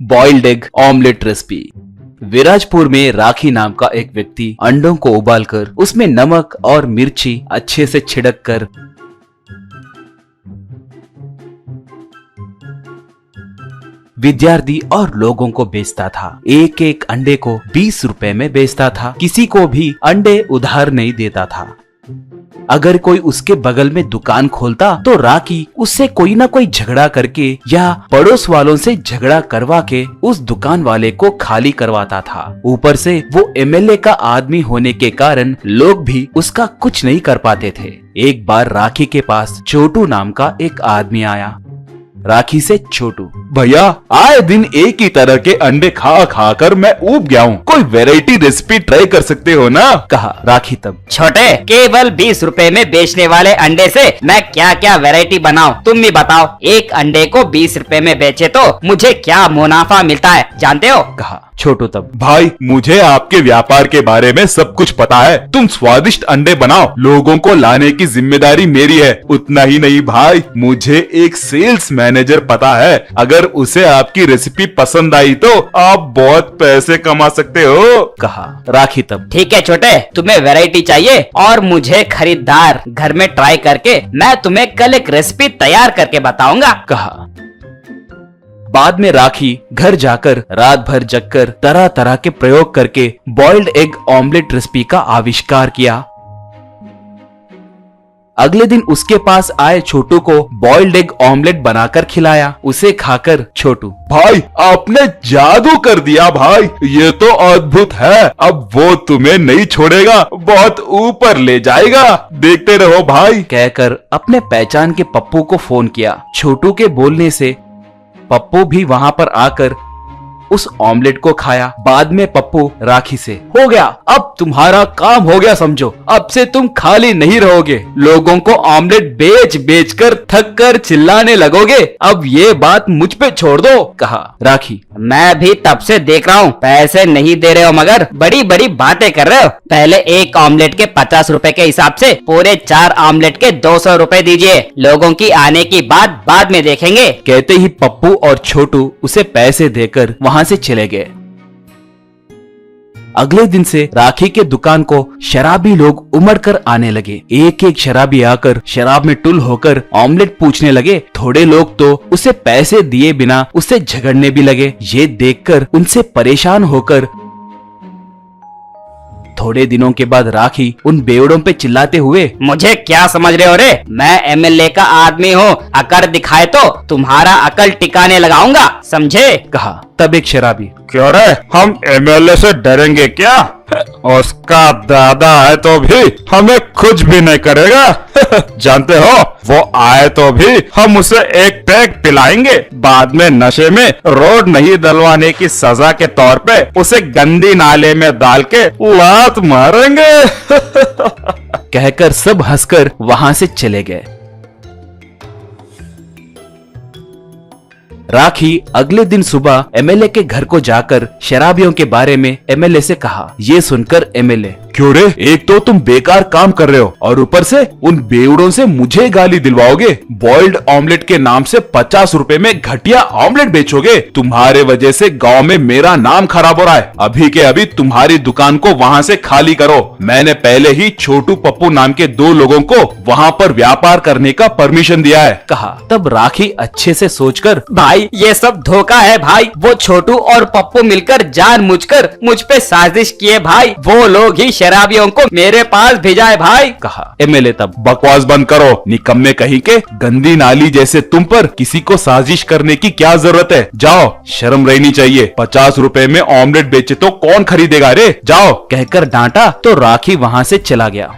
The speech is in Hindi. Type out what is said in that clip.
Boiled egg omelette recipe. Virajpur में राखी नाम का एक व्यक्ति अंडों को उबालकर उसमें नमक और मिर्ची अच्छे से छिड़क कर विद्यार्थी और लोगों को बेचता था। एक एक अंडे को 20 रुपए में बेचता था। किसी को भी अंडे उधार नहीं देता था। अगर कोई उसके बगल में दुकान खोलता तो राखी उससे कोई ना कोई झगड़ा करके या पड़ोस वालों से झगड़ा करवा के उस दुकान वाले को खाली करवाता था। ऊपर से वो एमएलए का आदमी होने के कारण लोग भी उसका कुछ नहीं कर पाते थे। एक बार राखी के पास छोटू नाम का एक आदमी आया। राखी से छोटू, भैया आए दिन एक ही तरह के अंडे खा खा कर मैं ऊब गया हूँ, कोई वैरायटी रेसिपी ट्राई कर सकते हो ना? कहा। राखी तब, छोटे, केवल 20 रुपए में बेचने वाले अंडे से मैं क्या क्या वैरायटी बनाऊं, तुम ही बताओ। एक अंडे को 20 रुपए में बेचे तो मुझे क्या मुनाफा मिलता है, जानते हो? कहा। छोटू तब, भाई मुझे आपके व्यापार के बारे में सब कुछ पता है। तुम स्वादिष्ट अंडे बनाओ, लोगों को लाने की जिम्मेदारी मेरी है। उतना ही नहीं भाई, मुझे एक सेल्स मैनेजर पता है। अगर उसे आपकी रेसिपी पसंद आई तो आप बहुत पैसे कमा सकते हो। कहा। राखी तब, ठीक है छोटे, तुम्हें वैरायटी चाहिए और मुझे खरीदार। घर में ट्राई करके मैं तुम्हें कल एक रेसिपी तैयार करके बताऊंगा। कहा। बाद में राखी घर जाकर रात भर जगकर तरह तरह के प्रयोग करके बॉइल्ड एग ऑमलेट रेसिपी का आविष्कार किया। अगले दिन उसके पास आए छोटू को बॉइल्ड एग ऑमलेट बनाकर खिलाया। उसे खाकर छोटू, भाई आपने जादू कर दिया भाई, ये तो अद्भुत है। अब वो तुम्हें नहीं छोड़ेगा, बहुत ऊपर ले जाएगा, देखते रहो भाई, कहकर अपने पहचान के पप्पू को फोन किया। छोटू के बोलने से पप्पू भी वहां पर आकर उस ऑमलेट को खाया। बाद में पप्पू राखी से, हो गया, अब तुम्हारा काम हो गया समझो। अब से तुम खाली नहीं रहोगे, लोगों को ऑमलेट बेच बेच कर थक कर चिल्लाने लगोगे। अब ये बात मुझ पे छोड़ दो। कहा। राखी, मैं भी तब से देख रहा हूँ, पैसे नहीं दे रहे हो मगर बड़ी बड़ी बातें कर रहे हो। पहले एक ऑमलेट के 50 रुपए के हिसाब से पूरे 4 ऑमलेट के 200 रुपए दीजिए। लोगों की आने की बात बाद में देखेंगे। कहते ही पप्पू और छोटू उसे पैसे देकर वहां से चले गए। अगले दिन से राखी के दुकान को शराबी लोग उमड़ कर आने लगे। एक एक शराबी आकर शराब में टुल होकर ऑमलेट पूछने लगे। थोड़े लोग तो उसे पैसे दिए बिना उससे झगड़ने भी लगे। ये देखकर उनसे परेशान होकर थोड़े दिनों के बाद राखी उन बेवड़ों पे चिल्लाते हुए, मुझे क्या समझ रहे हो रे? मैं एमएलए का आदमी हूँ, अकड़ दिखाए तो तुम्हारा अकल टिकाने लगाऊंगा, समझे? कहा। तब एक शराबी, क्यों रे, हम एमएलए से डरेंगे क्या? उसका दादा है तो भी हमें कुछ भी नहीं करेगा। जानते हो, वो आए तो भी हम उसे एक पैक पिलाएंगे। बाद में नशे में रोड नहीं डलवाने की सजा के तौर पे उसे गंदी नाले में डाल के लात मारेंगे। कहकर सब हंसकर वहां से चले गए। राखी अगले दिन सुबह एमएलए के घर को जाकर शराबियों के बारे में एमएलए से कहा। ये सुनकर एमएलए, क्यों रे, एक तो तुम बेकार काम कर रहे हो और ऊपर से उन बेवड़ों से मुझे गाली दिलवाओगे। बॉइल्ड ऑमलेट के नाम से 50 रुपए में घटिया ऑमलेट बेचोगे। तुम्हारे वजह से गांव में मेरा नाम खराब हो रहा है। अभी के अभी तुम्हारी दुकान को वहां से खाली करो। मैंने पहले ही छोटू पप्पू नाम के 2 लोगों को वहां पर व्यापार करने का परमिशन दिया है। कहा। तब राखी अच्छे से सोचकर, भाई ये सब धोखा है भाई। वो छोटू और पप्पू मिलकर जानबूझकर मुझ पे साजिश किए भाई। वो लोग ही शराबियों को मेरे पास भेजा है भाई। कहा। एमएलए तब, बकवास बंद करो, निकम्मे कहीं के। गंदी नाली जैसे तुम पर किसी को साजिश करने की क्या जरूरत है? जाओ, शर्म रहनी चाहिए। 50 रुपए में ऑमलेट बेचे तो कौन खरीदेगा रे? जाओ। कहकर डांटा तो राखी वहां से चला गया।